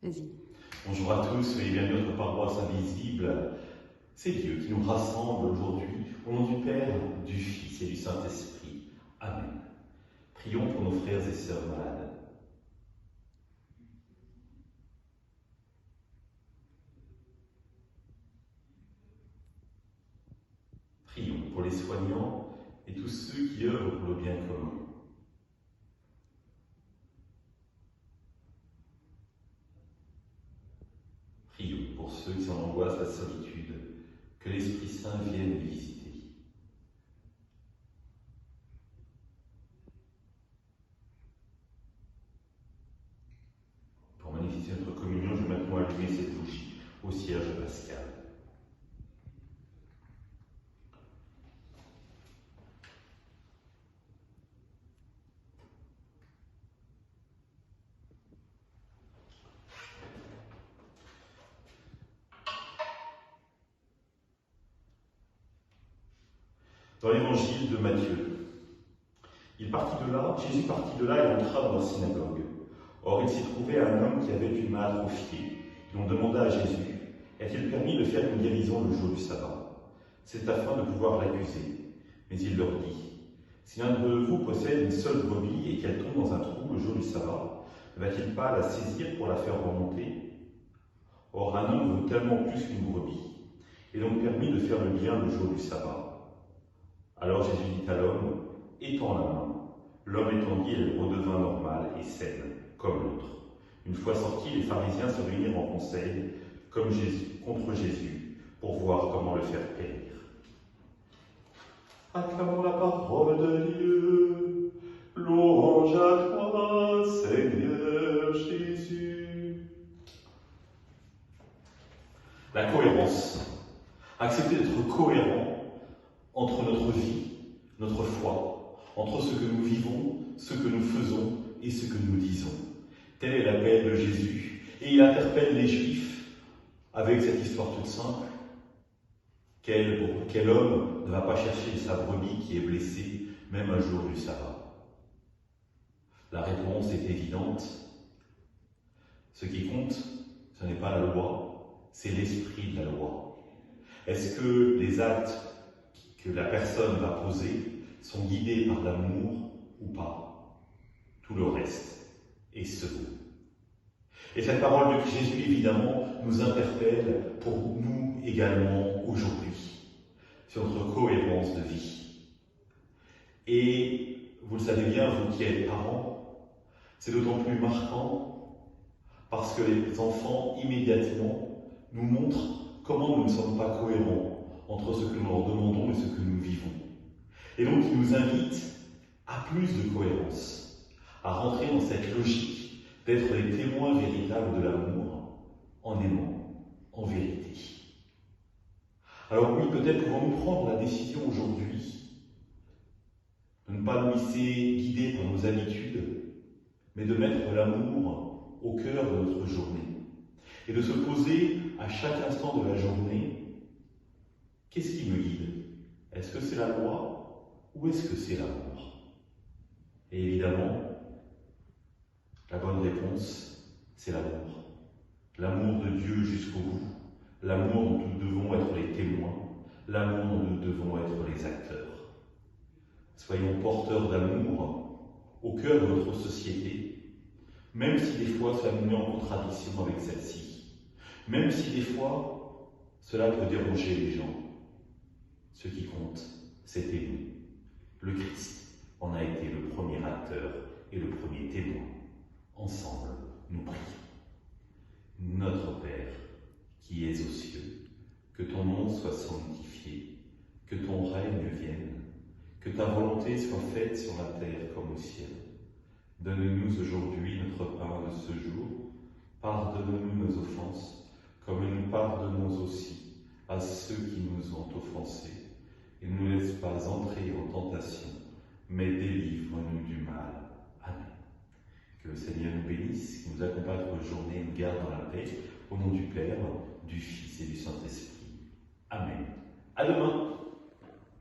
Vas-y. Bonjour à tous, soyez bienvenus à notre paroisse invisible. C'est Dieu qui nous rassemble aujourd'hui au nom du Père, du Fils et du Saint-Esprit. Amen. Prions pour nos frères et sœurs malades. Prions pour les soignants et tous ceux qui œuvrent pour le bien commun. Prions pour ceux qui en angoissent la solitude, que l'Esprit Saint vienne les visiter. Pour magnifier notre communion, je vais maintenant allumer cette bougie au cierge pascal. Dans l'évangile de Matthieu, Jésus partit de là et entra dans la synagogue. Or, il s'y trouvait un homme qui avait une main atrophiée. Et on demanda à Jésus, est-il permis de faire une guérison le jour du sabbat? C'est afin de pouvoir l'accuser. Mais il leur dit, si l'un de vous possède une seule brebis et qu'elle tombe dans un trou le jour du sabbat, ne va-t-il pas la saisir pour la faire remonter? Or, un homme vaut tellement plus qu'une brebis. Il est donc permis de faire le bien le jour du sabbat. Alors Jésus dit à l'homme, étends la main. L'homme étendit et elle redevint normale et saine, comme l'autre. Une fois sortis, les pharisiens se réunirent en conseil contre Jésus pour voir comment le faire périr. Acclamons la parole de Dieu. Louange à toi, Seigneur Jésus. La cohérence. Accepter d'être cohérent entre notre vie, notre foi, entre ce que nous vivons, ce que nous faisons et ce que nous disons. Tel est l'appel de Jésus. Et il interpelle les Juifs avec cette histoire toute simple. Quel homme ne va pas chercher sa brebis qui est blessée, même un jour du sabbat? La réponse est évidente. Ce qui compte, ce n'est pas la loi, c'est l'esprit de la loi. Est-ce que les actes que la personne va poser sont guidés par l'amour ou pas? Tout le reste est second. Et cette parole de Jésus, évidemment, nous interpelle pour nous également aujourd'hui, sur notre cohérence de vie. Et vous le savez bien, vous qui êtes parents, c'est d'autant plus marquant parce que les enfants, immédiatement, nous montrent comment nous ne sommes pas cohérents entre ce que nous leur demandons et ce que nous vivons. Et donc, il nous invite à plus de cohérence, à rentrer dans cette logique d'être les témoins véritables de l'amour en aimant, en vérité. Alors oui, peut-être pouvons-nous prendre la décision aujourd'hui de ne pas nous laisser guider par nos habitudes, mais de mettre l'amour au cœur de notre journée et de se poser à chaque instant de la journée. Qu'est-ce qui me guide? Est-ce que c'est la loi ou est-ce que c'est l'amour? Et évidemment, la bonne réponse, c'est l'amour. L'amour de Dieu jusqu'au bout. L'amour dont nous devons être les témoins. L'amour dont nous devons être les acteurs. Soyons porteurs d'amour au cœur de notre société, même si des fois cela nous met en contradiction avec celle-ci. Même si des fois cela peut déranger les gens. Ce qui compte, c'est aimer. Le Christ en a été le premier acteur et le premier témoin. Ensemble, nous prions. Notre Père, qui es aux cieux, que ton nom soit sanctifié, que ton règne vienne, que ta volonté soit faite sur la terre comme au ciel. Donne-nous aujourd'hui notre pain de ce jour. Pardonne-nous nos offenses, comme nous pardonnons aussi à ceux qui nous ont offensés. Et ne nous laisse pas entrer en tentation, mais délivre-nous du mal. Amen. Que le Seigneur nous bénisse, qu'il nous accompagne pour une journée et nous garde dans la paix, au nom du Père, du Fils et du Saint-Esprit. Amen. À demain.